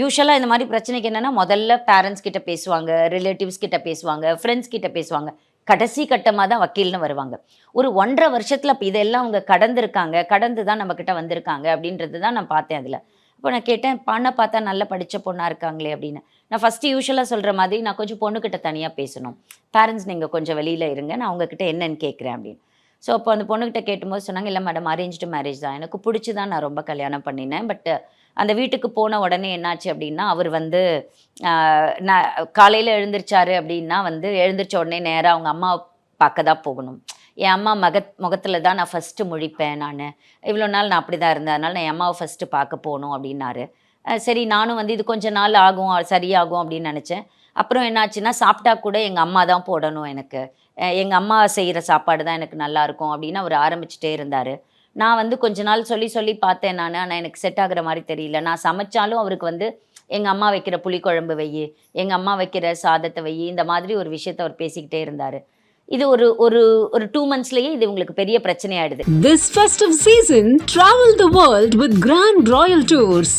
யூஷுவலாக இந்த மாதிரி பிரச்சனைக்கு என்னென்னா முதல்ல பேரண்ட்ஸ் கிட்ட பேசுவாங்க, ரிலேட்டிவ்ஸ் கிட்ட பேசுவாங்க, ஃப்ரெண்ட்ஸ் கிட்ட பேசுவாங்க. கடைசி கட்டமாக தான் வக்கீல்னு வருவாங்க. ஒரு 1.5 வருஷத்தில் இப்போ இதெல்லாம் அவங்க கடந்திருக்காங்க, கடந்து தான் நம்மக்கிட்ட வந்திருக்காங்க அப்படின்றது தான் நான் பார்த்தேன் அதில். அப்போ நான் கேட்டேன், பொண்ணை பார்த்தா நல்லா படித்த பொண்ணாக இருக்காங்களே அப்படின்னு. நான் ஃபஸ்ட்டு யூஷுவலாக சொல்கிற மாதிரி நான் கொஞ்சம் பொண்ணுக்கிட்ட தனியாக பேசணும். பேரண்ட்ஸ் நீங்கள் கொஞ்சம் வெளியில் இருங்க, நான் அவங்கக்கிட்ட என்னன்னு கேட்குறேன் அப்படின்னு. ஸோ அப்போ அந்த பொண்ணுக்கிட்ட கேட்டும்போது சொன்னாங்க, இல்லை மேடம் அரேஞ்ச்டு மேரேஜ் தான், எனக்கு பிடிச்சி தான் நான் ரொம்ப கல்யாணம் பண்ணினேன். பட் அந்த வீட்டுக்கு போன உடனே என்னாச்சு அப்படின்னா, அவர் வந்து நான் காலையில் எழுந்திரிச்சாரு அப்படின்னா வந்து எழுந்திரிச்ச உடனே நேராக அவங்க அம்மா பார்க்க தான் போகணும். என் அம்மா முகத்தில் தான் நான் ஃபஸ்ட்டு முழிப்பேன் நான். இவ்வளோ நாள் நான் அப்படி தான் இருந்தேன், அதனால் நான் என் அம்மாவை ஃபஸ்ட்டு பார்க்க போகணும் அப்படின்னாரு. சரி நானும் வந்து இது கொஞ்ச நாள் ஆகும், சரியாகும் அப்படின்னு நினச்சேன். அப்புறம் என்னாச்சுன்னா, சாப்பிட்டா கூட எங்கள் அம்மா தான் போடணும் எனக்கு. எங்கள் அம்மா செய்கிற சாப்பாடு தான் எனக்கு நல்லாயிருக்கும் அப்படின்னு அவர் ஆரம்பிச்சுட்டே இருந்தார். நான் வந்து கொஞ்ச நாள் சொல்லி சொல்லி பார்த்தேன் நான். ஆனால் எனக்கு செட் ஆகுற மாதிரி தெரியல. நான் சமைச்சாலும் அவருக்கு வந்து எங்கள் அம்மா வைக்கிற புளிக்குழம்பு வையி, எங்கள் அம்மா வைக்கிற சாதத்தை வையி, இந்த மாதிரி ஒரு விஷயத்த அவர் பேசிக்கிட்டே இருந்தார். இது ஒரு ஒரு ஒரு 2 monthsலயே இது உங்களுக்கு பெரிய பிரச்சனையாயிடுது. This festive season, travel the world with Grand Royal Tours.